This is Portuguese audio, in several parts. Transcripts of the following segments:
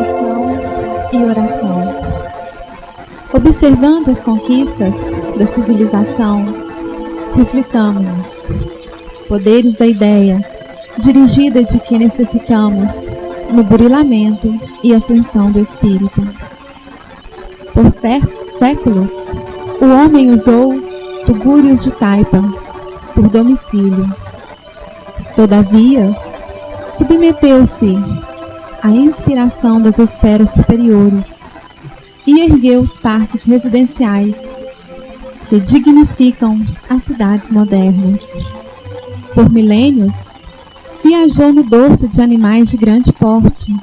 Ação e oração. Observando as conquistas da civilização, reflitamos-nos. Poderes da ideia, dirigida de que necessitamos no burilamento e ascensão do espírito. Por séculos, o homem usou tugúrios de taipa por domicílio. Todavia, submeteu-se à inspiração das esferas superiores e ergueu os parques residenciais que dignificam as cidades modernas. Por milênios, viajou no dorso de animais de grande porte.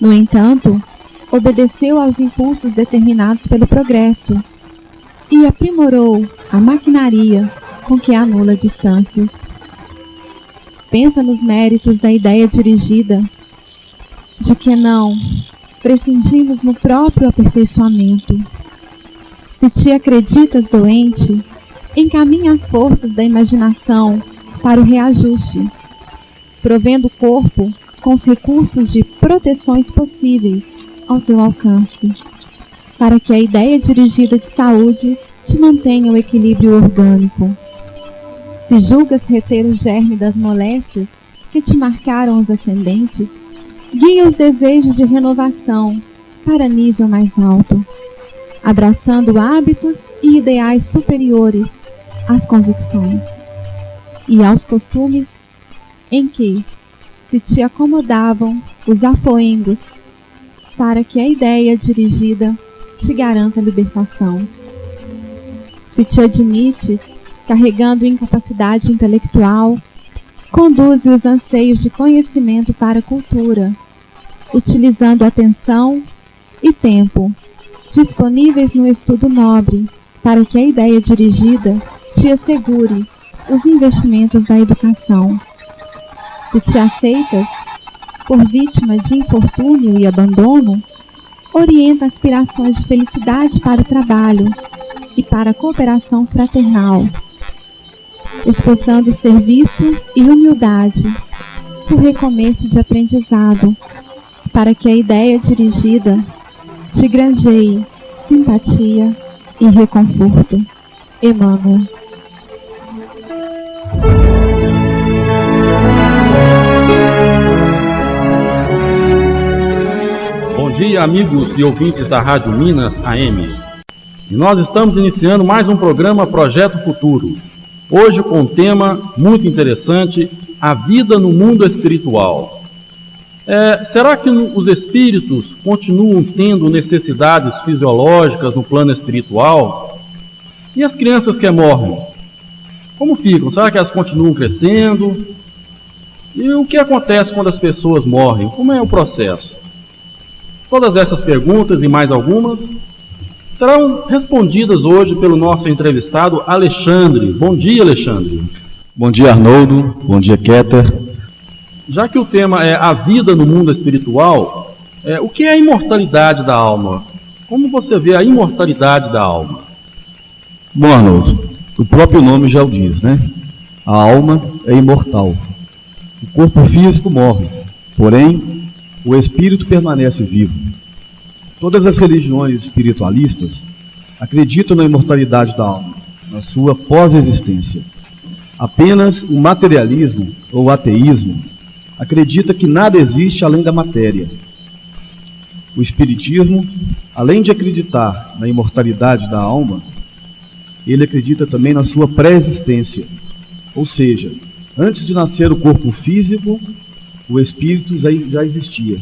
No entanto, obedeceu aos impulsos determinados pelo progresso e aprimorou a maquinaria com que anula distâncias. Pensa nos méritos da ideia dirigida, de que não prescindimos no próprio aperfeiçoamento. Se te acreditas doente, encaminha as forças da imaginação para o reajuste, provendo o corpo com os recursos de proteções possíveis ao teu alcance, para que a ideia dirigida de saúde te mantenha o equilíbrio orgânico. Se julgas reter o germe das moléstias que te marcaram os ascendentes, guia os desejos de renovação para nível mais alto, abraçando hábitos e ideais superiores às convicções e aos costumes em que se te acomodavam os afoengos, para que a ideia dirigida te garanta a libertação. Se te admites carregando incapacidade intelectual, conduze os anseios de conhecimento para a cultura, utilizando atenção e tempo disponíveis no estudo nobre, para que a ideia dirigida te assegure os investimentos da educação. Se te aceitas por vítima de infortúnio e abandono, orienta aspirações de felicidade para o trabalho e para a cooperação fraternal, esboçando serviço e humildade por recomeço de aprendizado, para que a ideia dirigida te granjeie simpatia e reconforto. Emmanuel. Bom dia, amigos e ouvintes da Rádio Minas AM. E nós estamos iniciando mais um programa Projeto Futuro. Hoje com um tema muito interessante, a vida no mundo espiritual. Será que os espíritos continuam tendo necessidades fisiológicas no plano espiritual? E as crianças que morrem? Como ficam? Será que elas continuam crescendo? E o que acontece quando as pessoas morrem? Como é o processo? Todas essas perguntas e mais algumas serão respondidas hoje pelo nosso entrevistado Alexandre. Bom dia, Alexandre. Bom dia, Arnoldo. Bom dia, Keter. Já que o tema é a vida no mundo espiritual, o que é a imortalidade da alma? Como você vê a imortalidade da alma? Bom, Arnoldo, o próprio nome já o diz, né? A alma é imortal. O corpo físico morre, porém, o espírito permanece vivo. Todas as religiões espiritualistas acreditam na imortalidade da alma, na sua pós-existência. Apenas o materialismo ou o ateísmo acredita que nada existe além da matéria. O espiritismo, além de acreditar na imortalidade da alma, ele acredita também na sua pré-existência. Ou seja, antes de nascer o corpo físico, o espírito já existia.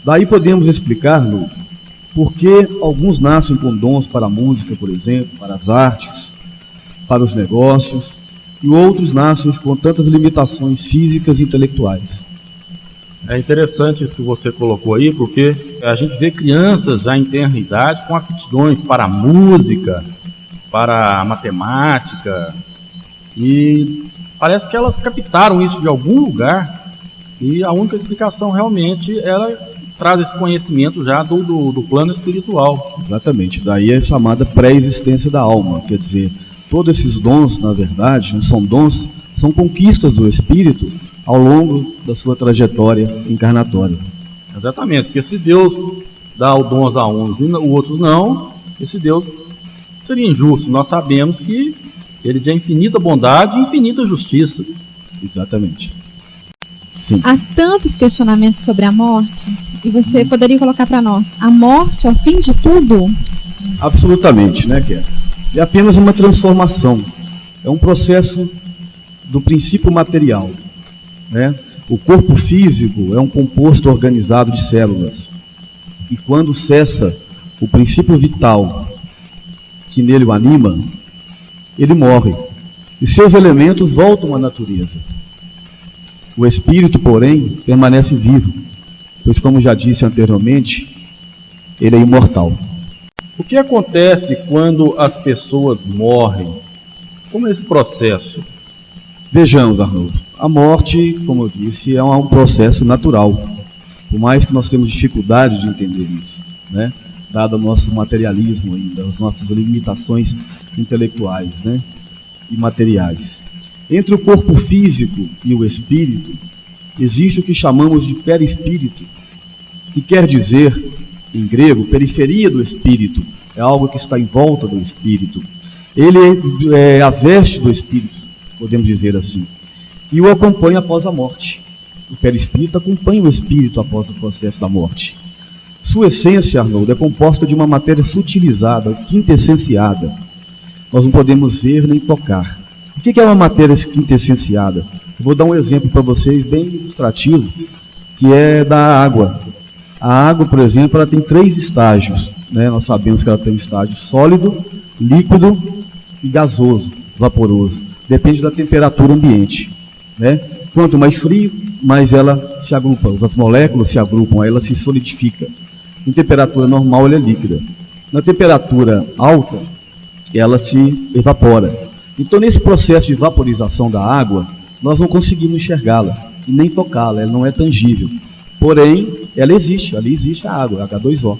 Daí podemos explicar, Lu, por que alguns nascem com dons para a música, por exemplo, para as artes, para os negócios, e outros nascem com tantas limitações físicas e intelectuais. É interessante isso que você colocou aí, porque a gente vê crianças já em tenra idade com aptidões para a música, para a matemática, e parece que elas captaram isso de algum lugar, e a única explicação realmente ela traz esse conhecimento já do plano espiritual. Exatamente, daí é chamada pré-existência da alma, quer dizer, todos esses dons, na verdade, não são dons, são conquistas do espírito ao longo da sua trajetória encarnatória. Exatamente, porque se Deus dá o dons a uns e o outros não, esse Deus seria injusto. Nós sabemos que ele é infinita bondade e infinita justiça. Exatamente. Sim. Há tantos questionamentos sobre a morte, e você poderia colocar para nós, a morte é o fim de tudo? Absolutamente, né, Kézia? É apenas uma transformação. É um processo do princípio material, né? O corpo físico é um composto organizado de células. E quando cessa o princípio vital que nele o anima, ele morre. E seus elementos voltam à natureza. O espírito, porém, permanece vivo, pois, como já disse anteriormente, ele é imortal. O que acontece quando as pessoas morrem? Como é esse processo? Vejamos, Arnoldo, a morte, como eu disse, é um processo natural, por mais que nós temos dificuldade de entender isso, né? Dado o nosso materialismo ainda, as nossas limitações intelectuais, né? E materiais. Entre o corpo físico e o espírito, existe o que chamamos de perispírito, que quer dizer, em grego, periferia do espírito, é algo que está em volta do espírito. Ele é a veste do espírito, podemos dizer assim, e o acompanha após a morte. O perispírito acompanha o espírito após o processo da morte. Sua essência, Arnoldo, é composta de uma matéria sutilizada, quintessenciada. Nós não podemos ver nem tocar. O que é uma matéria quintessenciada? Eu vou dar um exemplo para vocês bem ilustrativo, que é da água. A água, por exemplo, ela tem 3 estágios, né? Nós sabemos que ela tem um estágio sólido, líquido e gasoso, vaporoso. Depende da temperatura ambiente, né? Quanto mais frio, mais ela se agrupa. As moléculas se agrupam, ela se solidifica. Em temperatura normal, ela é líquida. Na temperatura alta, ela se evapora. Então, nesse processo de vaporização da água, nós não conseguimos enxergá-la e nem tocá-la, ela não é tangível. Porém, ela existe, ali existe a água, H2O, não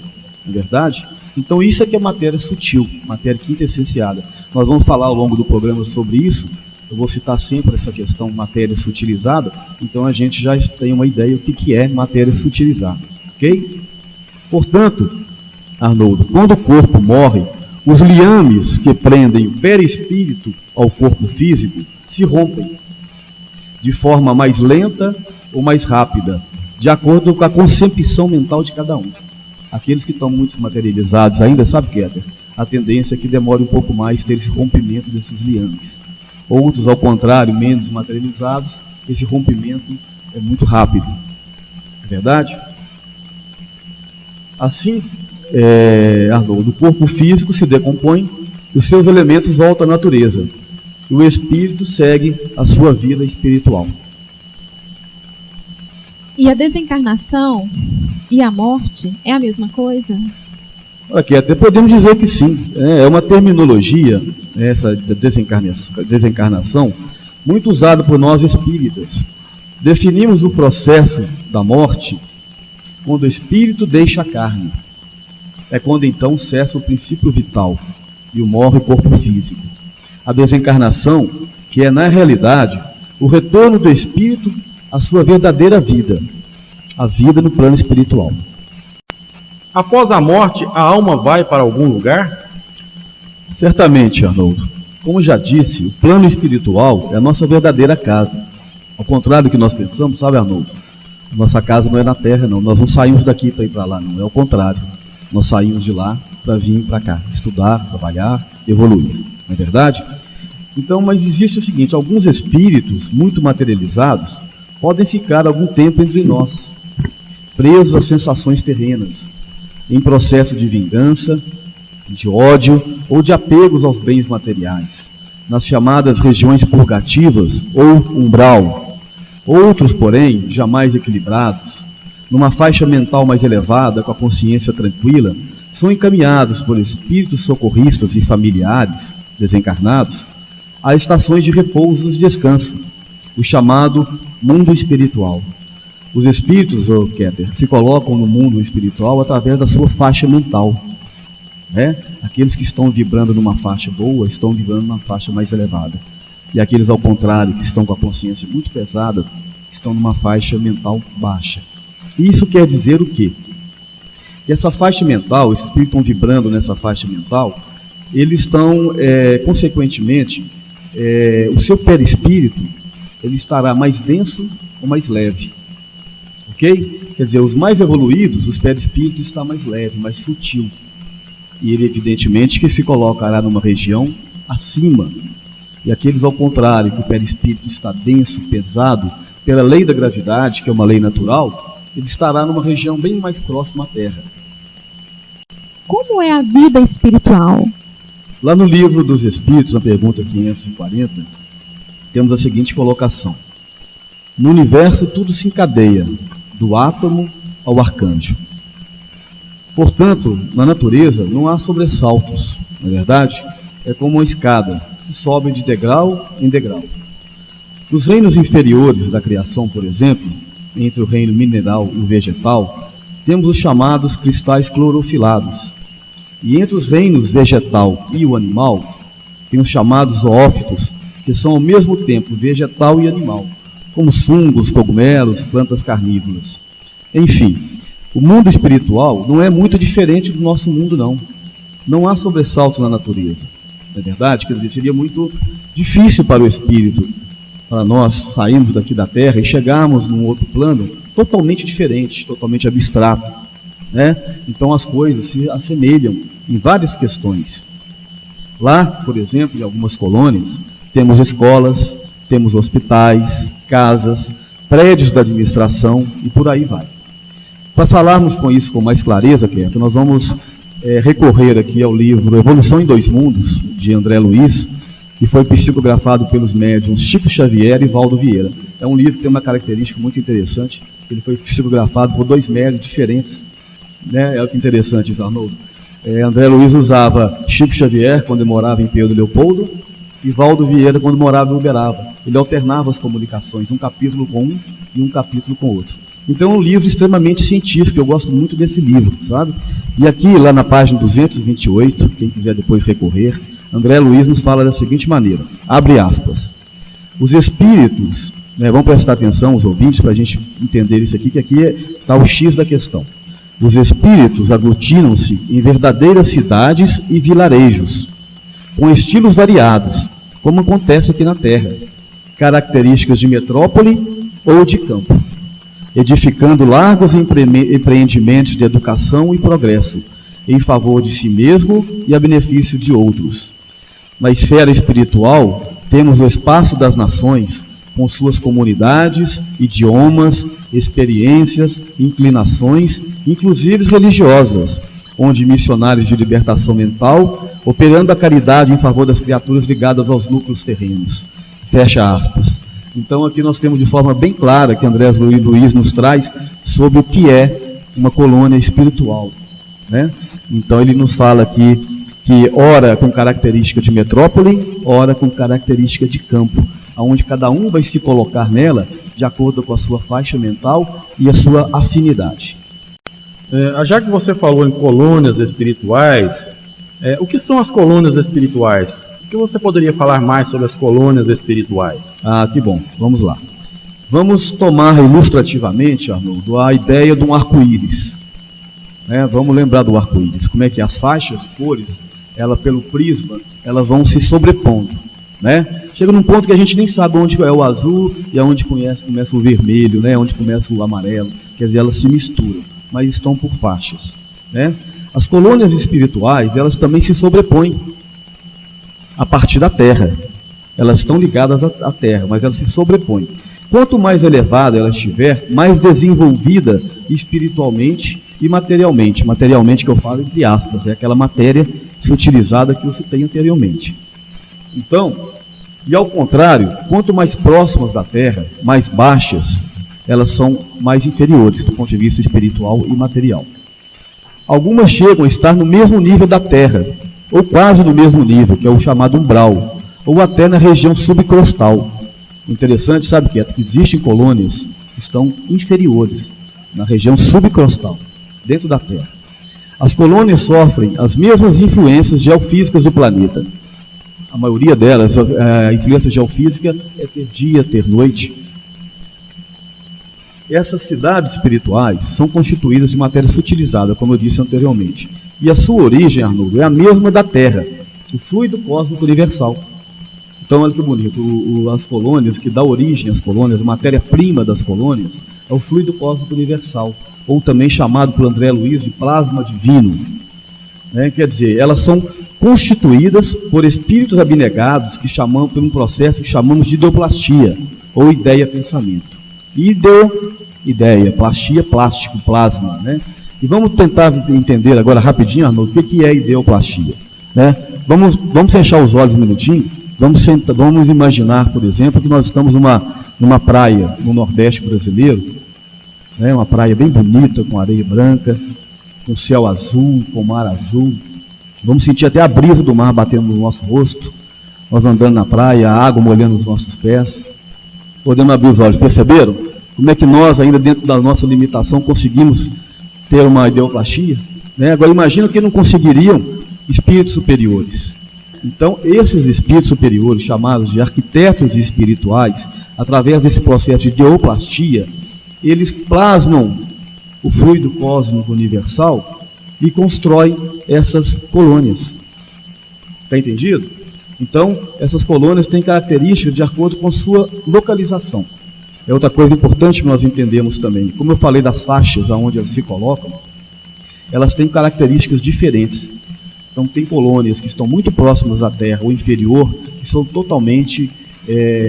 é verdade? Então, isso é que é matéria sutil, matéria quintessenciada. Nós vamos falar ao longo do programa sobre isso. Eu vou citar sempre essa questão matéria sutilizada, então a gente já tem uma ideia do que é matéria sutilizada, ok? Portanto, Arnoldo, quando o corpo morre, os liames que prendem o perispírito ao corpo físico se rompem de forma mais lenta ou mais rápida, de acordo com a concepção mental de cada um. Aqueles que estão muito materializados ainda, sabe, Kézia? A tendência é que demore um pouco mais ter esse rompimento desses liames. Outros, ao contrário, menos materializados, esse rompimento é muito rápido. É verdade? Assim, Arnoldo, o corpo físico se decompõe, os seus elementos voltam à natureza. E o espírito segue a sua vida espiritual. E a desencarnação e a morte é a mesma coisa? Aqui até podemos dizer que sim. É uma terminologia, essa desencarnação, muito usada por nós espíritas. Definimos o processo da morte quando o espírito deixa a carne. É quando então cessa o princípio vital e morre o corpo físico. A desencarnação, que é na realidade o retorno do espírito à sua verdadeira vida, a vida no plano espiritual. Após a morte, a alma vai para algum lugar? Certamente, Arnoldo. Como já disse, o plano espiritual é a nossa verdadeira casa. Ao contrário do que nós pensamos, sabe, Arnoldo? Nossa casa não é na terra, não. Nós não saímos daqui para ir para lá, não. É o contrário. Nós saímos de lá para vir para cá, estudar, trabalhar, evoluir. Não é verdade? Então, mas existe o seguinte, alguns espíritos muito materializados podem ficar algum tempo entre nós, presos às sensações terrenas, em processo de vingança, de ódio ou de apegos aos bens materiais, nas chamadas regiões purgativas ou umbral. Outros, porém, jamais equilibrados, numa faixa mental mais elevada, com a consciência tranquila, são encaminhados por espíritos socorristas e familiares desencarnados a estações de repouso e descanso, o chamado mundo espiritual. Os espíritos, Keter, se colocam no mundo espiritual através da sua faixa mental. Aqueles que estão vibrando numa faixa boa, estão vibrando numa faixa mais elevada. E aqueles, ao contrário, que estão com a consciência muito pesada, estão numa faixa mental baixa. Isso quer dizer o quê? Que essa faixa mental, esses espíritos estão vibrando nessa faixa mental, eles estão, consequentemente, o seu perispírito, ele estará mais denso ou mais leve. Ok? Quer dizer, os mais evoluídos, os perispíritos está mais leve, mais sutil. E ele, evidentemente, que se colocará numa região acima. E aqueles, ao contrário, que o perispírito está denso, pesado, pela lei da gravidade, que é uma lei natural, ele estará numa região bem mais próxima à Terra. Como é a vida espiritual? Lá no Livro dos Espíritos, na pergunta 540, temos a seguinte colocação. No universo tudo se encadeia, do átomo ao arcanjo. Portanto, na natureza não há sobressaltos, não é verdade? É como uma escada, que sobe de degrau em degrau. Nos reinos inferiores da criação, por exemplo, entre o reino mineral e o vegetal, temos os chamados cristais clorofilados. E entre os reinos vegetal e o animal, tem os chamados zoófitos, que são ao mesmo tempo vegetal e animal, como os fungos, cogumelos, plantas carnívoras. Enfim, o mundo espiritual não é muito diferente do nosso mundo, não. Não há sobressaltos na natureza, não é verdade? Quer dizer, seria muito difícil para o espírito, para nós sairmos daqui da Terra e chegarmos num outro plano totalmente diferente, totalmente abstrato, né? Então as coisas se assemelham em várias questões. Lá, por exemplo, em algumas colônias, temos escolas, temos hospitais, casas, prédios da administração e por aí vai. Para falarmos com isso com mais clareza, Cleto, nós vamos recorrer aqui ao livro Evolução em Dois Mundos, de André Luiz, que foi psicografado pelos médiuns Chico Xavier e Valdo Vieira. É um livro que tem uma característica muito interessante, ele foi psicografado por dois médiuns diferentes, né? É o que é interessante isso, Arnoldo. André Luiz usava Chico Xavier quando morava em Pedro Leopoldo e Valdo Vieira quando morava em Uberaba. Ele alternava as comunicações, um capítulo com um e um capítulo com outro. Então é um livro extremamente científico, eu gosto muito desse livro, sabe? E aqui, lá na página 228, quem quiser depois recorrer, André Luiz nos fala da seguinte maneira, abre aspas, os espíritos, vamos prestar atenção, os ouvintes, para a gente entender isso aqui, que aqui está o X da questão. Os espíritos aglutinam-se em verdadeiras cidades e vilarejos, com estilos variados, como acontece aqui na Terra, características de metrópole ou de campo, edificando largos empreendimentos de educação e progresso, em favor de si mesmo e a benefício de outros. Na esfera espiritual, temos o espaço das nações, com suas comunidades, idiomas, experiências, inclinações, inclusive religiosas, onde missionários de libertação mental, operando a caridade em favor das criaturas ligadas aos núcleos terrenos. Fecha aspas. Então aqui nós temos de forma bem clara que André Luiz nos traz sobre o que é uma colônia espiritual, né? Então ele nos fala aqui que ora com característica de metrópole, ora com característica de campo, onde cada um vai se colocar nela de acordo com a sua faixa mental e a sua afinidade. Já que você falou em colônias espirituais, o que são as colônias espirituais? O que você poderia falar mais sobre as colônias espirituais? Ah, que bom. Vamos lá. Vamos tomar ilustrativamente, Arnoldo, a ideia de um arco-íris. Vamos lembrar do arco-íris. Como é que as faixas, cores, ela pelo prisma, elas vão se sobrepondo, né? Chega num ponto que a gente nem sabe onde é o azul e aonde começa o vermelho, né? Onde começa o amarelo. Quer dizer, elas se misturam, mas estão por faixas, né? As colônias espirituais, elas também se sobrepõem a partir da Terra. Elas estão ligadas à Terra, mas elas se sobrepõem. Quanto mais elevada ela estiver, mais desenvolvida espiritualmente e materialmente. Materialmente que eu falo entre aspas, é aquela matéria sutilizada que eu citei anteriormente. Então, e ao contrário, quanto mais próximas da Terra, mais baixas, elas são mais inferiores do ponto de vista espiritual e material. Algumas chegam a estar no mesmo nível da Terra, ou quase no mesmo nível, que é o chamado umbral, ou até na região subcrostal. Interessante, sabe que existem colônias que estão inferiores, na região subcrostal, dentro da Terra. As colônias sofrem as mesmas influências geofísicas do planeta. A maioria delas, a influência geofísica é ter dia, ter noite. Essas cidades espirituais são constituídas de matéria sutilizada, como eu disse anteriormente. E a sua origem, Arnoldo, é a mesma da Terra, o fluido cósmico universal. Então, olha que bonito, as colônias, que dá origem às colônias, a matéria-prima das colônias, é o fluido cósmico universal, ou também chamado por André Luiz de plasma divino. Quer dizer, elas são constituídas por espíritos abnegados, que chamamos por um processo que chamamos de ideoplastia, ou ideia-pensamento. Ideia, plastia, plástico, plasma, E vamos tentar entender agora rapidinho, Arnoldo, o que é ideoplastia, Vamos fechar os olhos um minutinho, vamos imaginar, por exemplo, que nós estamos numa praia no Nordeste brasileiro, uma praia bem bonita, com areia branca, com céu azul, com mar azul. Vamos sentir até a brisa do mar batendo no nosso rosto, nós andando na praia, a água molhando os nossos pés. Podemos abrir os olhos, perceberam? Como é que nós, ainda dentro da nossa limitação, conseguimos ter uma ideoplastia? Agora imagina que não conseguiriam espíritos superiores. Então, esses espíritos superiores, chamados de arquitetos espirituais, através desse processo de ideoplastia, eles plasmam o fluido cósmico universal e constroem essas colônias. Está entendido? Então, essas colônias têm características de acordo com sua localização. É outra coisa importante que nós entendemos também. Como eu falei das faixas aonde elas se colocam, elas têm características diferentes. Então, tem colônias que estão muito próximas à Terra ou inferior, que são totalmente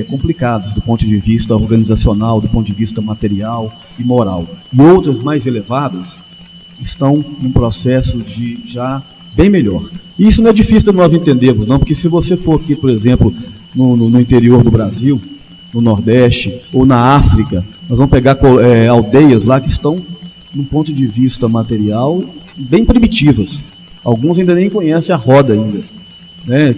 complicadas do ponto de vista organizacional, do ponto de vista material e moral. E outras mais elevadas estão num processo de já bem melhor. E isso não é difícil de nós entendermos, não, porque se você for aqui, por exemplo, no interior do Brasil, no Nordeste ou na África, nós vamos pegar aldeias lá que estão, num ponto de vista material, bem primitivas. Alguns ainda nem conhecem a roda ainda,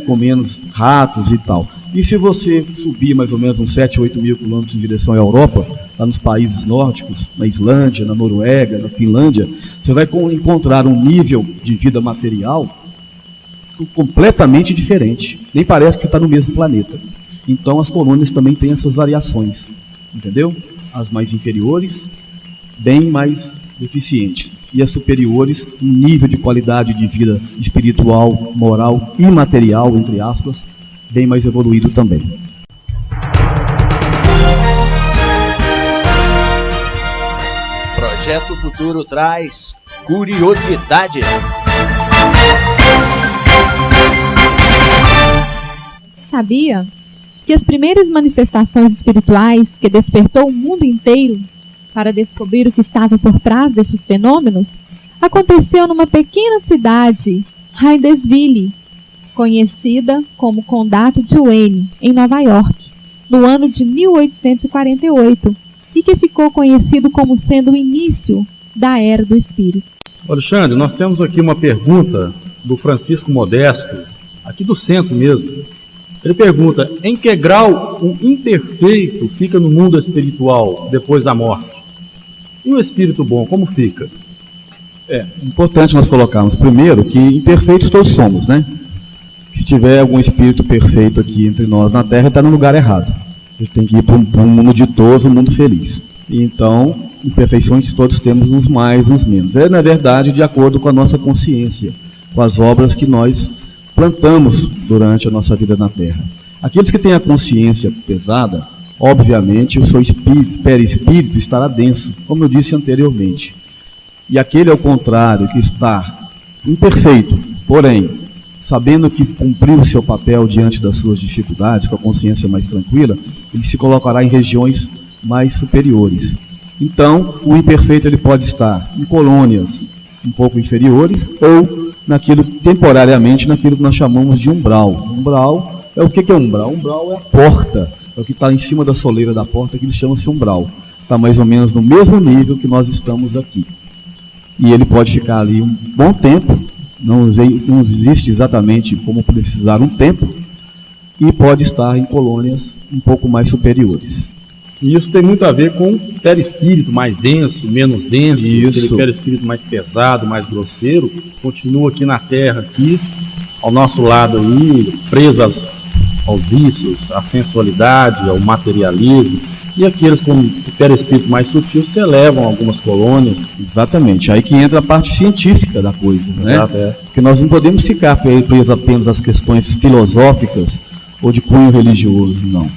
com menos ratos e tal. E se você subir mais ou menos uns 7, 8 mil quilômetros em direção à Europa, lá nos países nórdicos, na Islândia, na Noruega, na Finlândia, você vai encontrar um nível de vida material completamente diferente. Nem parece que você está no mesmo planeta. Então as colônias também têm essas variações, entendeu? As mais inferiores, bem mais deficientes. E as superiores, um nível de qualidade de vida espiritual, moral e material, entre aspas, bem mais evoluído também. Projeto Futuro traz curiosidades. Sabia que as primeiras manifestações espirituais que despertou o mundo inteiro para descobrir o que estava por trás destes fenômenos aconteceu numa pequena cidade, Hydesville, conhecida como Condado de Wayne, em Nova York, no ano de 1848, e que ficou conhecido como sendo o início da Era do Espírito. Alexandre, nós temos aqui uma pergunta do Francisco Modesto, aqui do centro mesmo. Ele pergunta: em que grau o imperfeito fica no mundo espiritual depois da morte? E o espírito bom, como fica? É importante nós colocarmos primeiro que imperfeitos todos somos, Se tiver algum espírito perfeito aqui entre nós na Terra, está no lugar errado. Ele tem que ir para um mundo ditoso, um mundo feliz. Então, imperfeições todos temos, uns mais, uns menos. Na verdade, de acordo com a nossa consciência, com as obras que nós plantamos durante a nossa vida na Terra. Aqueles que têm a consciência pesada, obviamente, o seu perispírito estará denso, como eu disse anteriormente. E aquele, ao contrário, que está imperfeito, porém, sabendo que cumpriu o seu papel diante das suas dificuldades, com a consciência mais tranquila, ele se colocará em regiões mais superiores. Então, o imperfeito ele pode estar em colônias um pouco inferiores ou temporariamente naquilo que nós chamamos de umbral. Umbral é o que é umbral? Umbral é a porta, é o que está em cima da soleira da porta, que chama-se umbral. Está mais ou menos no mesmo nível que nós estamos aqui. E ele pode ficar ali um bom tempo, não existe exatamente como precisar um tempo, e pode estar em colônias um pouco mais superiores. E isso tem muito a ver com o perispírito mais denso, menos denso, aquele perispírito mais pesado, mais grosseiro, continua aqui na Terra, aqui, ao nosso lado aí, preso aos vícios, à sensualidade, ao materialismo, E aqueles com o perispírito mais sutil se elevam a algumas colônias. Exatamente, aí que entra a parte científica da coisa, né? Exato, é. Porque nós não podemos ficar presos apenas às questões filosóficas ou de cunho religioso, não,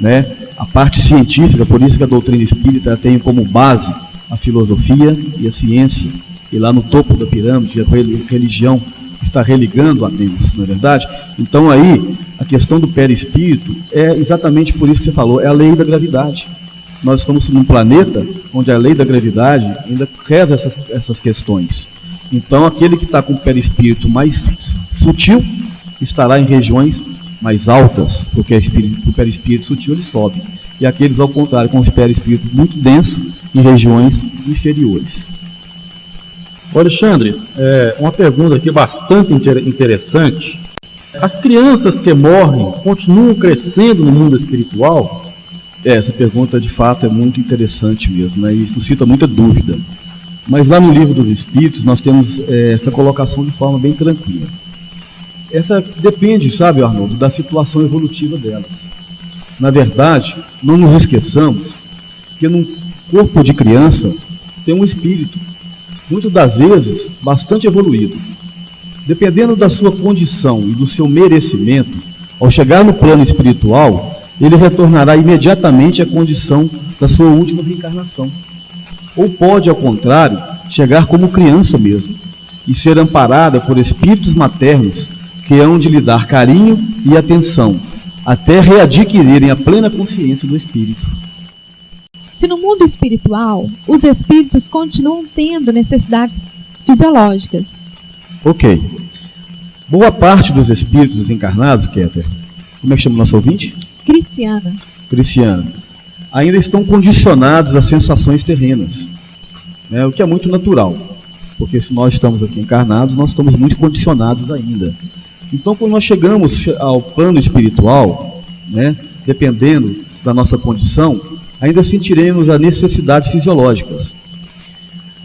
né? A parte científica, por isso que a doutrina espírita tem como base a filosofia e a ciência, e lá no topo da pirâmide a religião está religando a Deus, não é verdade? Então aí, a questão do perispírito é exatamente por isso que você falou, é a lei da gravidade. Nós estamos num planeta onde a lei da gravidade ainda reza essas questões. Então aquele que está com o perispírito mais sutil estará em regiões mais altas, porque o perispírito sutil ele sobe. E aqueles, ao contrário, com o perispírito muito denso, em regiões inferiores. Alexandre, uma pergunta aqui bastante interessante. As crianças que morrem continuam crescendo no mundo espiritual? Essa pergunta, de fato, é muito interessante mesmo, né? E suscita muita dúvida. Mas lá no Livro dos Espíritos, nós temos essa colocação de forma bem tranquila. Essa depende, sabe, Arnoldo, da situação evolutiva delas. Na verdade, não nos esqueçamos que num corpo de criança tem um espírito, muitas das vezes, bastante evoluído. Dependendo da sua condição e do seu merecimento, ao chegar no plano espiritual, ele retornará imediatamente à condição da sua última reencarnação. Ou pode, ao contrário, chegar como criança mesmo, e ser amparada por espíritos maternos que hão de lhe dar carinho e atenção, até readquirirem a plena consciência do espírito. Se no mundo espiritual, os espíritos continuam tendo necessidades fisiológicas. Ok. Boa parte dos espíritos encarnados, Kéter, como é que chama o nosso ouvinte? Cristiana. Ainda estão condicionados a sensações terrenas, né, o que é muito natural, porque se nós estamos aqui encarnados, nós estamos muito condicionados ainda. Então, quando nós chegamos ao plano espiritual, né, dependendo da nossa condição, ainda sentiremos as necessidades fisiológicas.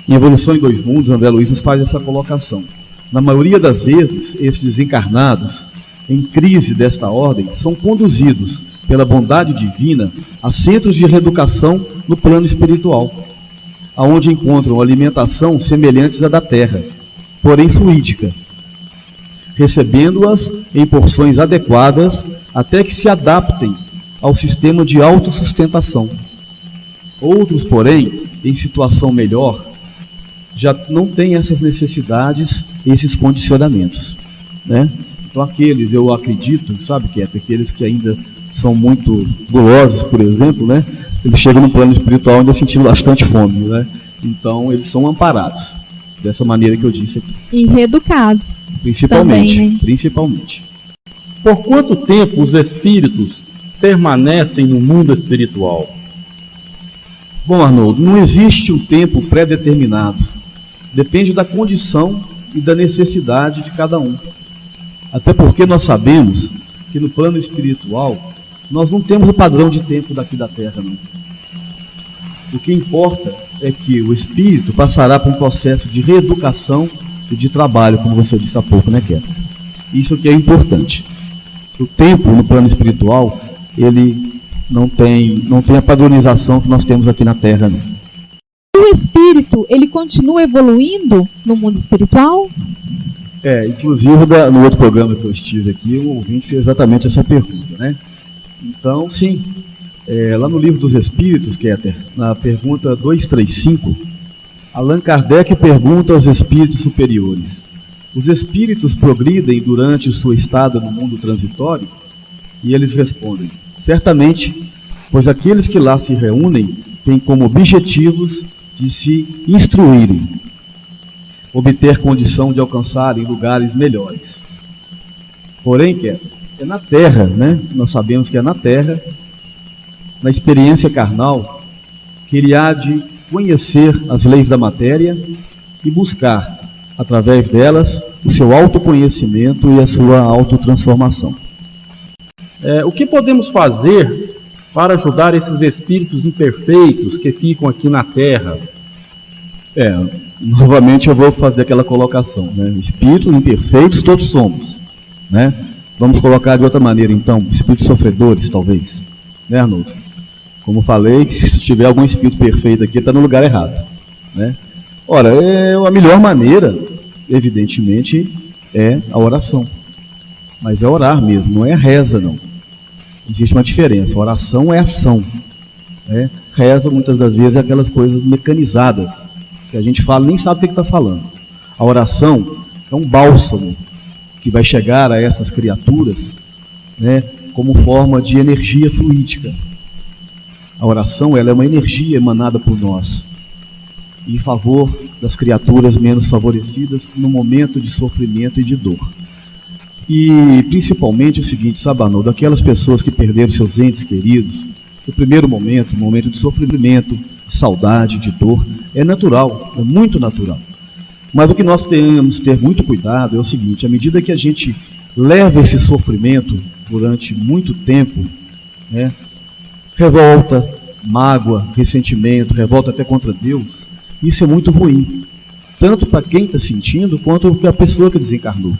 Em Evolução em Dois Mundos, André Luiz nos faz essa colocação. Na maioria das vezes, esses desencarnados, em crise desta ordem, são conduzidos pela bondade divina a centros de reeducação no plano espiritual, aonde encontram alimentação semelhantes à da terra, porém fluídica, recebendo-as em porções adequadas até que se adaptem ao sistema de autossustentação. Outros, porém, em situação melhor, já não têm essas necessidades, esses condicionamentos, né? Então aqueles, eu acredito, sabe, que aqueles que ainda são muito gulosos, por exemplo, né? Eles chegam no plano espiritual ainda sentindo bastante fome, né? Então eles são amparados, dessa maneira que eu disse aqui. E reeducados. Principalmente, também, né? Principalmente. Por quanto tempo os espíritos permanecem no mundo espiritual? Bom, Arnoldo, não existe um tempo pré-determinado. Depende da condição e da necessidade de cada um. Até porque nós sabemos que no plano espiritual nós não temos o padrão de tempo daqui da Terra, não. O que importa é que o espírito passará por um processo de reeducação e de trabalho, como você disse há pouco, né, Kéter? Isso que é importante. O tempo no plano espiritual, ele não tem a padronização que nós temos aqui na Terra, não. O espírito, ele continua evoluindo no mundo espiritual? Inclusive no outro programa que eu estive aqui, o ouvinte fez exatamente essa pergunta, né? Então, sim, lá no Livro dos Espíritos, Kéter, na pergunta 235, Allan Kardec pergunta aos espíritos superiores: os espíritos progridem durante sua estada no mundo transitório? E eles respondem: certamente, pois aqueles que lá se reúnem têm como objetivos de se instruírem, obter condição de alcançarem lugares melhores. Porém, é na Terra, né? Nós sabemos que é na Terra, na experiência carnal, que ele há de conhecer as leis da matéria e buscar, através delas, o seu autoconhecimento e a sua autotransformação. O que podemos fazer para ajudar esses espíritos imperfeitos que ficam aqui na Terra? Novamente eu vou fazer aquela colocação, né? Espíritos imperfeitos todos somos, né? Vamos colocar de outra maneira então, espíritos sofredores talvez, né, Arnoldo? Como falei, se tiver algum espírito perfeito aqui, está no lugar errado, né? Ora, a melhor maneira, evidentemente, é a oração. Mas é orar mesmo, não é reza, não. Existe uma diferença. A oração é ação, né? Reza, muitas das vezes, é aquelas coisas mecanizadas, que a gente fala nem sabe o que está falando. A oração é um bálsamo que vai chegar a essas criaturas, né, como forma de energia fluídica. A oração, ela é uma energia emanada por nós em favor das criaturas menos favorecidas no momento de sofrimento e de dor. E principalmente o seguinte, sabe, Arnoldo, aquelas pessoas que perderam seus entes queridos, o primeiro momento, o momento de sofrimento, de saudade, de dor, é natural, é muito natural. Mas o que nós temos que ter muito cuidado é o seguinte, à medida que a gente leva esse sofrimento durante muito tempo, né, revolta, mágoa, ressentimento, revolta até contra Deus, isso é muito ruim, tanto para quem está sentindo, quanto para a pessoa que desencarnou.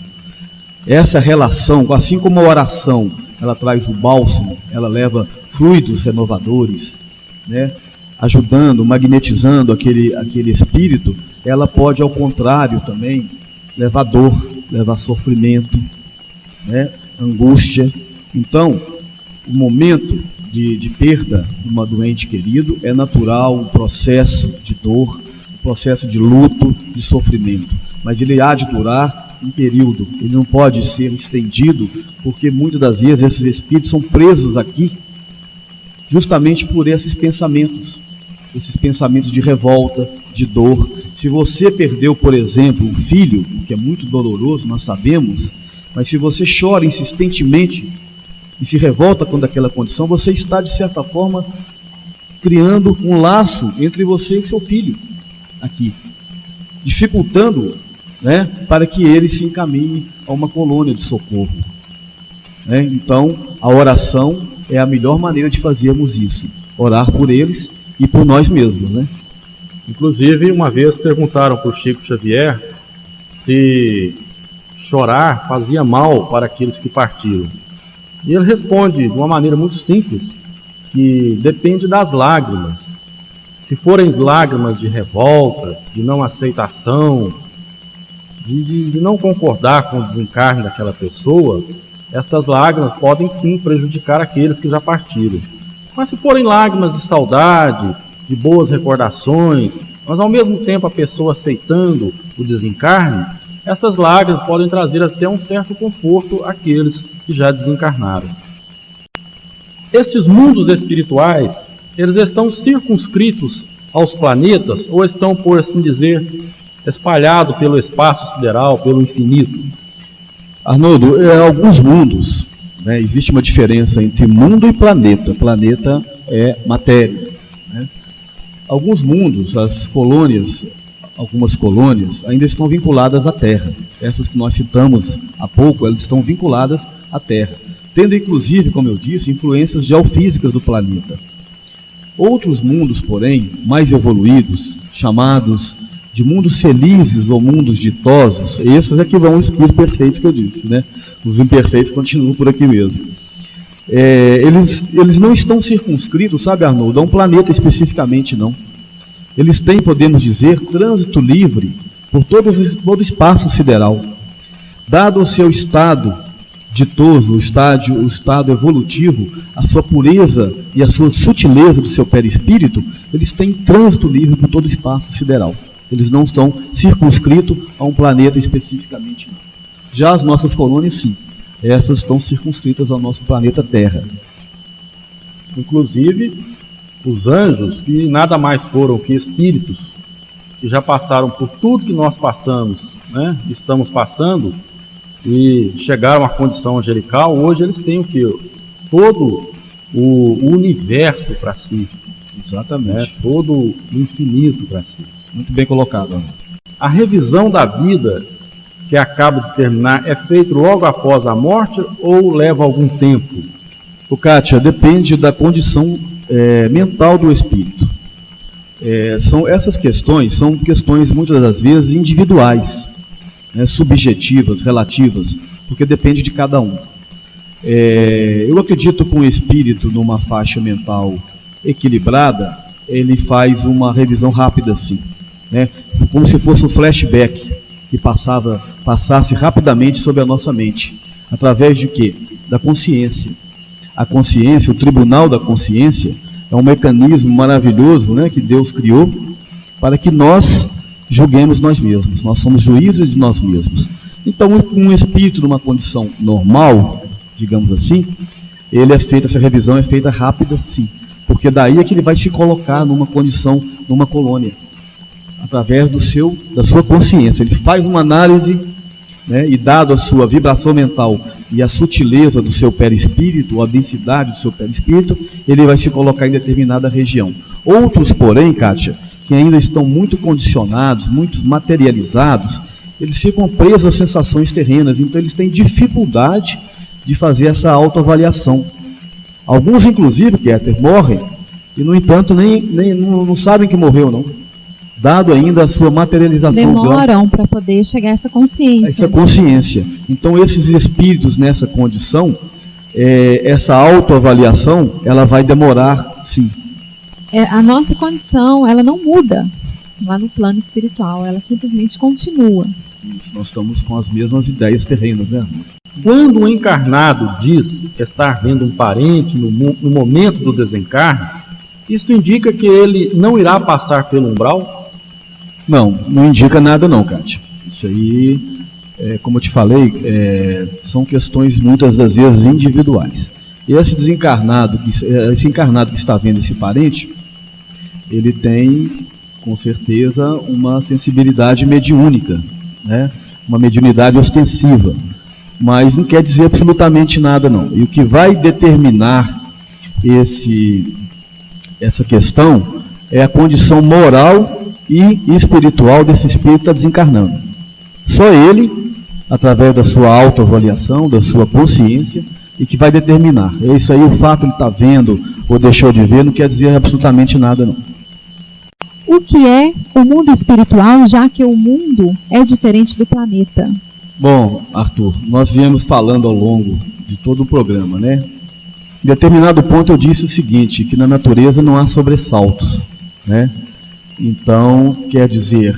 Essa relação, assim como a oração, ela traz o bálsamo, ela leva fluidos renovadores, né, ajudando, magnetizando aquele espírito, ela pode, ao contrário, também levar dor, levar sofrimento, né, angústia. Então, o momento de perda de uma doente querido é natural, um processo de dor, um processo de luto, de sofrimento, mas ele há de durar um período, ele não pode ser estendido, porque muitas das vezes esses espíritos são presos aqui justamente por esses pensamentos de revolta, de dor. Se você perdeu, por exemplo, um filho, o que é muito doloroso, nós sabemos, mas se você chora insistentemente e se revolta contra aquela condição, você está, de certa forma, criando um laço entre você e seu filho aqui, dificultando, né, para que ele se encaminhe a uma colônia de socorro, né? Então, a oração é a melhor maneira de fazermos isso, orar por eles e por nós mesmos, né? Inclusive, uma vez perguntaram para o Chico Xavier se chorar fazia mal para aqueles que partiram. E ele responde de uma maneira muito simples, que depende das lágrimas. Se forem lágrimas de revolta, de não aceitação, de não concordar com o desencarne daquela pessoa, estas lágrimas podem sim prejudicar aqueles que já partiram. Mas se forem lágrimas de saudade, de boas recordações, mas ao mesmo tempo a pessoa aceitando o desencarne, essas lágrimas podem trazer até um certo conforto àqueles que já desencarnaram. Estes mundos espirituais, eles estão circunscritos aos planetas ou estão, por assim dizer, espalhados pelo espaço sideral, pelo infinito? Arnoldo, alguns mundos, né, existe uma diferença entre mundo e planeta. Planeta é matéria, né? Alguns mundos, as colônias, algumas colônias, ainda estão vinculadas à Terra. Essas que nós citamos há pouco, elas estão vinculadas à Terra, tendo inclusive, como eu disse, influências geofísicas do planeta. Outros mundos, porém, mais evoluídos, chamados de mundos felizes ou mundos ditosos, esses é que vão os espíritos perfeitos que eu disse, né? Os imperfeitos continuam por aqui mesmo. Eles não estão circunscritos, sabe, Arnoldo, a um planeta especificamente, não. Eles têm, podemos dizer, trânsito livre por todo o espaço sideral. Dado o seu estado ditoso, o estado evolutivo, a sua pureza e a sua sutileza do seu perispírito, eles têm trânsito livre por todo o espaço sideral. Eles não estão circunscritos a um planeta especificamente, não. Já as nossas colônias, sim. Essas estão circunscritas ao nosso planeta Terra. Inclusive, os anjos, que nada mais foram que espíritos, que já passaram por tudo que nós passamos, né? Estamos passando, e chegaram à condição angelical, hoje eles têm o quê? Todo o universo para si. Exatamente. Né? Todo o infinito para si. Muito bem colocado. A revisão da vida que acaba de terminar é feita logo após a morte ou leva algum tempo? Kátia, depende da condição mental do espírito. Essas questões são questões muitas das vezes individuais, né, subjetivas, relativas, porque depende de cada um. Eu acredito que um espírito numa faixa mental equilibrada, ele faz uma revisão rápida assim, né? Como se fosse um flashback que passasse rapidamente sobre a nossa mente, através de quê? Da consciência. A consciência, o tribunal da consciência, é um mecanismo maravilhoso, né, que Deus criou para que nós julguemos nós mesmos. Nós somos juízes de nós mesmos. Então, um espírito numa condição normal, digamos assim, essa revisão é feita rápida, sim, porque daí é que ele vai se colocar numa condição, numa colônia, através da sua consciência. Ele faz uma análise, né, e dado a sua vibração mental e a sutileza do seu perispírito, a densidade do seu perispírito, ele vai se colocar em determinada região. Outros, porém, Kátia, que ainda estão muito condicionados, muito materializados, eles ficam presos às sensações terrenas, então eles têm dificuldade de fazer essa autoavaliação. Alguns, inclusive, Kéter, morrem e, no entanto, não sabem que morreu, não. Dado ainda a sua materialização. Demoram para poder chegar a essa consciência. Essa consciência. Então, esses espíritos nessa condição, essa autoavaliação, ela vai demorar, sim. A nossa condição, ela não muda lá no plano espiritual, ela simplesmente continua. Isso, nós estamos com as mesmas ideias terrenas, né? Quando o encarnado diz estar vendo um parente no momento do desencarne, isto indica que ele não irá passar pelo umbral? Não indica nada não, Kátia. Isso aí, como eu te falei, são questões muitas das vezes individuais. E esse encarnado que está vendo esse parente, ele tem, com certeza, uma sensibilidade mediúnica, né? Uma mediunidade ostensiva, mas não quer dizer absolutamente nada não. E o que vai determinar essa questão é a condição moral e espiritual desse espírito que está desencarnando. Só ele, através da sua autoavaliação, da sua consciência, e que vai determinar. É isso aí, o fato de ele estar vendo ou deixou de ver não quer dizer absolutamente nada não. O que é o mundo espiritual, já que o mundo é diferente do planeta? Bom, Arthur, nós viemos falando ao longo de todo o programa, né? Em determinado ponto eu disse o seguinte, que na natureza não há sobressaltos, né? Então, quer dizer,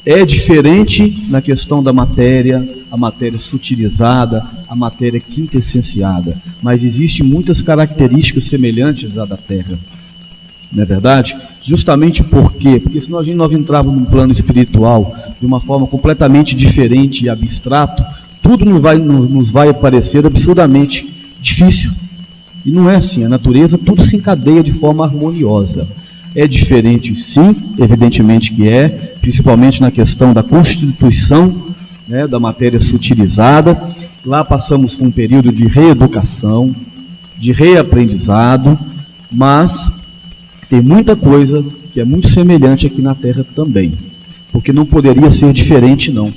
é diferente na questão da matéria, a matéria sutilizada, a matéria quintessenciada, mas existem muitas características semelhantes à da Terra, não é verdade? Justamente por quê? Porque se nós entrarmos num plano espiritual de uma forma completamente diferente e abstrato, tudo nos vai parecer absurdamente difícil. E não é assim, a natureza tudo se encadeia de forma harmoniosa. É diferente sim, evidentemente que é, principalmente na questão da constituição, né, da matéria sutilizada. Lá passamos por um período de reeducação, de reaprendizado, mas tem muita coisa que é muito semelhante aqui na Terra também, porque não poderia ser diferente não,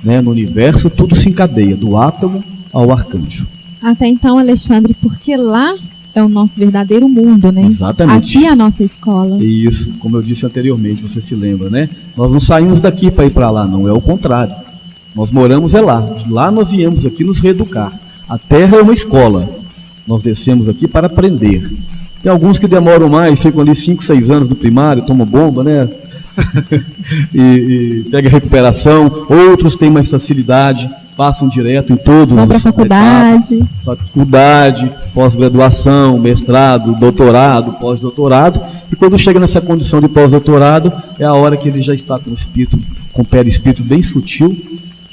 né? No universo tudo se encadeia, do átomo ao arcanjo. Até então, Alexandre, porque lá é o nosso verdadeiro mundo, né? Exatamente. Aqui é a nossa escola. Isso, como eu disse anteriormente, você se lembra, né? Nós não saímos daqui para ir para lá, não, é o contrário. Nós moramos lá, de lá nós viemos aqui nos reeducar. A Terra é uma escola, nós descemos aqui para aprender. Tem alguns que demoram mais, ficam ali 5, 6 anos do primário, tomam bomba, né? e pega recuperação. Outros têm mais facilidade, passam direto em todos. Vão para a faculdade. Faculdade, pós-graduação, mestrado, doutorado, pós-doutorado. E quando chega nessa condição de pós-doutorado, é a hora que ele já está com o espírito, com o perispírito bem sutil,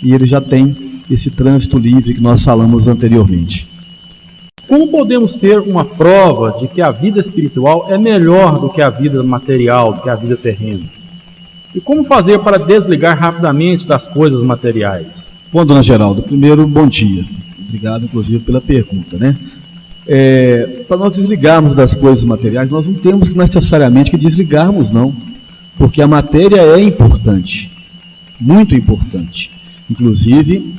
e ele já tem esse trânsito livre que nós falamos anteriormente. Como podemos ter uma prova de que a vida espiritual é melhor do que a vida material, do que a vida terrena? E como fazer para desligar rapidamente das coisas materiais? Bom, dona Geralda, primeiro, bom dia. Obrigado, inclusive, pela pergunta, né? Para nós desligarmos das coisas materiais, nós não temos necessariamente que desligarmos, não. Porque a matéria é importante, muito importante. Inclusive,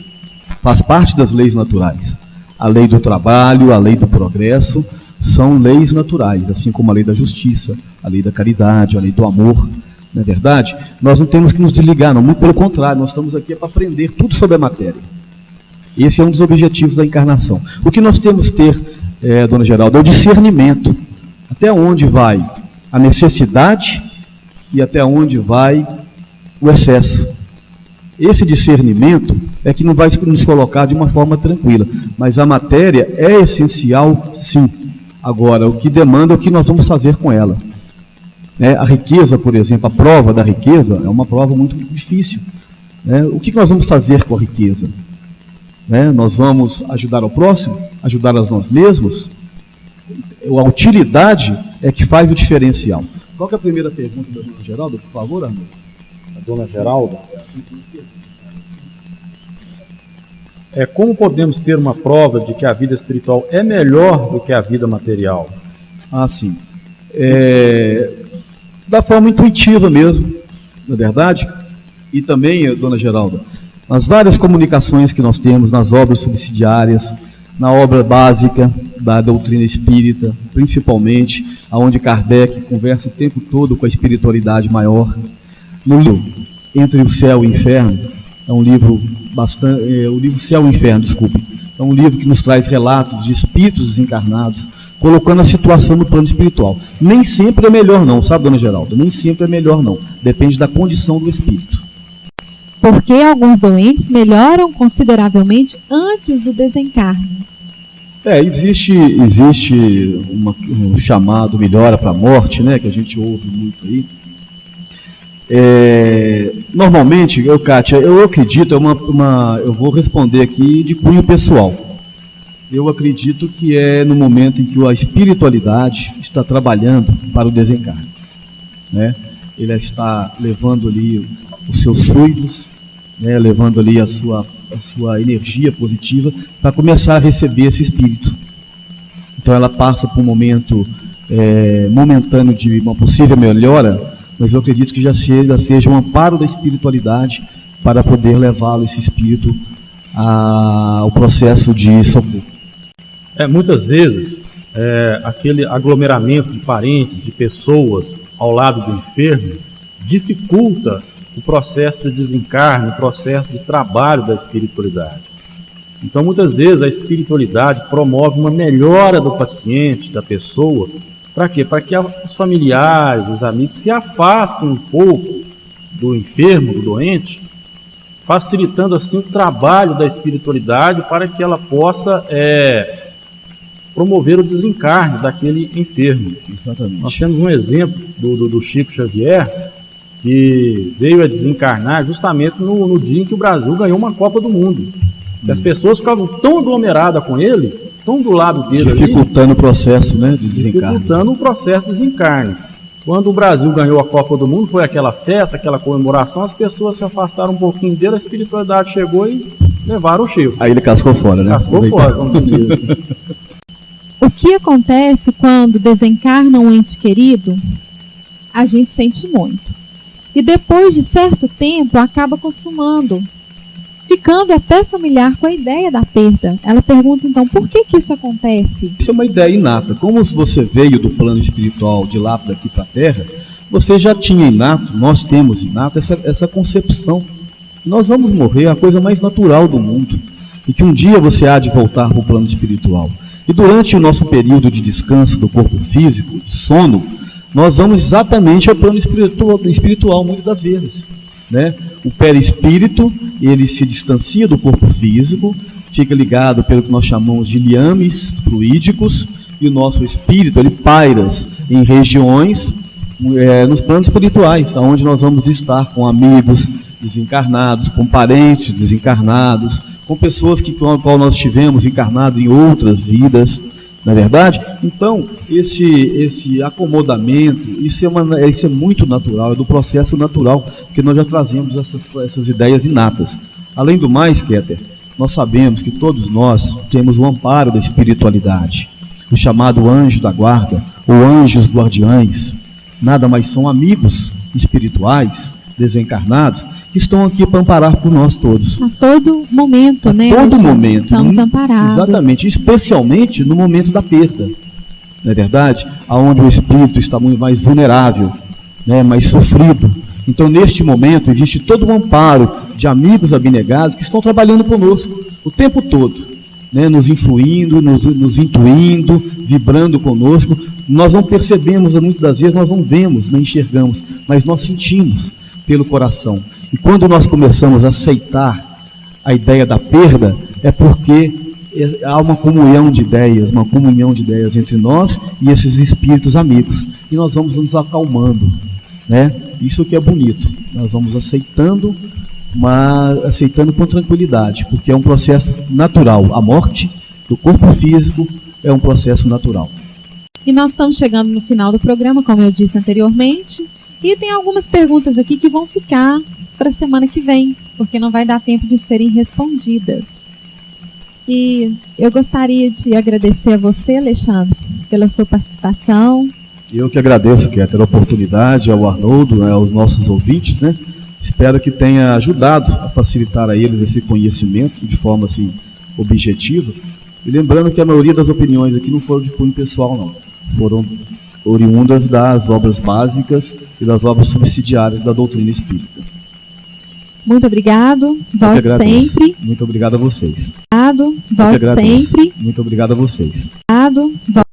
faz parte das leis naturais. A lei do trabalho, a lei do progresso, são leis naturais, assim como a lei da justiça, a lei da caridade, a lei do amor. Não é verdade? Nós não temos que nos desligar, não, muito pelo contrário, nós estamos aqui para aprender tudo sobre a matéria. Esse é um dos objetivos da encarnação. O que nós temos que ter, dona Geralda, é o discernimento. até onde vai a necessidade e até onde vai o excesso. Esse discernimento é que não vai nos colocar de uma forma tranquila, mas a matéria é essencial, sim. Agora, o que demanda é o que nós vamos fazer com ela. A riqueza, por exemplo, a prova da riqueza é uma prova muito difícil. O que nós vamos fazer com a riqueza? Nós vamos ajudar ao próximo, ajudar a nós mesmos? A utilidade é que faz o diferencial. Qual que é a primeira pergunta da dona Geralda, por favor, Arnaldo? A dona Geralda? Como podemos ter uma prova de que a vida espiritual é melhor do que a vida material? Sim. Da forma intuitiva mesmo, na verdade. E também, dona Geralda, nas várias comunicações que nós temos, nas obras subsidiárias, na obra básica da doutrina espírita, principalmente, onde Kardec conversa o tempo todo com a espiritualidade maior. No livro Entre o Céu e o Inferno, é um livro o livro Céu e Inferno, desculpe, é um livro que nos traz relatos de espíritos desencarnados, colocando a situação no plano espiritual. Nem sempre é melhor não, sabe, dona Geralda? Nem sempre é melhor não, depende da condição do espírito. Porque alguns doentes melhoram consideravelmente antes do desencarne. Existe um chamado melhora para a morte, que a gente ouve muito aí. Normalmente, Kátia, eu acredito, eu vou responder aqui de cunho pessoal. Eu acredito que é no momento em que a espiritualidade está trabalhando para o desencarne. Ele está levando ali os seus fluidos, levando ali a sua energia positiva para começar a receber esse espírito. Então ela passa por um momento momentâneo de uma possível melhora, mas eu acredito que já seja um amparo da espiritualidade para poder levá-lo, esse espírito, ao processo de socorro. Muitas vezes, aquele aglomeramento de parentes, de pessoas ao lado do enfermo, dificulta o processo de desencarne, o processo de trabalho da espiritualidade. Então, muitas vezes, a espiritualidade promove uma melhora do paciente, da pessoa. Para quê? Para que os familiares, os amigos se afastem um pouco do enfermo, do doente, facilitando assim o trabalho da espiritualidade para que ela possa promover o desencarne daquele enfermo. Exatamente. Nós temos um exemplo do Chico Xavier, que veio a desencarnar justamente no dia em que o Brasil ganhou uma Copa do Mundo. As pessoas ficavam tão aglomeradas com ele, tão do lado dele, dificultando o processo, de desencarne. Dificultando o processo de desencarne. Quando o Brasil ganhou a Copa do Mundo, foi aquela festa, aquela comemoração, as pessoas se afastaram um pouquinho dele, a espiritualidade chegou e levaram o Chico. Aí ele cascou fora, Cascou fora, vamos dizer assim. O que acontece quando desencarna um ente querido? A gente sente muito. E depois de certo tempo, acaba acostumando, ficando até familiar com a ideia da perda. Ela pergunta, então, por que isso acontece? Isso é uma ideia inata. Como você veio do plano espiritual de lá para aqui para a Terra, você já tinha inato, nós temos inato, essa concepção. Nós vamos morrer, é a coisa mais natural do mundo. E que um dia você há de voltar para o plano espiritual. E durante o nosso período de descanso do corpo físico, de sono, nós vamos exatamente ao plano espiritual muitas das vezes. O perispírito, ele se distancia do corpo físico, fica ligado pelo que nós chamamos de liames fluídicos, e o nosso espírito, ele paira em regiões, nos planos espirituais, onde nós vamos estar com amigos desencarnados, com parentes desencarnados, com pessoas com as quais nós estivemos encarnados em outras vidas, não é verdade? Então, esse acomodamento, isso é muito natural, é do processo natural, que nós já trazemos essas ideias inatas. Além do mais, Kéter, nós sabemos que todos nós temos o amparo da espiritualidade, o chamado anjo da guarda, ou anjos guardiães, nada mais são amigos espirituais, desencarnados, que estão aqui para amparar por nós todos. A todo momento, a todo momento. Estamos amparados. Exatamente, especialmente no momento da perda. Não é verdade? Onde o espírito está muito mais vulnerável, mais sofrido. Então, neste momento, existe todo um amparo de amigos abnegados que estão trabalhando conosco o tempo todo. né, nos influindo, nos intuindo, vibrando conosco. Nós não percebemos, muitas das vezes nós não vemos, nem enxergamos, mas nós sentimos pelo coração. E quando nós começamos a aceitar a ideia da perda, é porque há uma comunhão de ideias entre nós e esses espíritos amigos. E nós vamos nos acalmando, né? Isso que é bonito. Nós vamos aceitando, mas aceitando com tranquilidade, porque é um processo natural. A morte do corpo físico é um processo natural. E nós estamos chegando no final do programa, como eu disse anteriormente, e tem algumas perguntas aqui que vão ficar para a semana que vem, porque não vai dar tempo de serem respondidas. E eu gostaria de agradecer a você, Alexandre, pela sua participação. Eu que agradeço, Kéter, a oportunidade, ao Arnoldo, aos nossos ouvintes, né? Espero que tenha ajudado a facilitar a eles esse conhecimento de forma assim, objetiva. E lembrando que a maioria das opiniões aqui não foram de cunho pessoal, não. Foram oriundas das obras básicas e das obras subsidiárias da doutrina espírita. Muito obrigado. Volte sempre. Muito obrigado a vocês. Volte sempre. Muito obrigado a vocês. Volte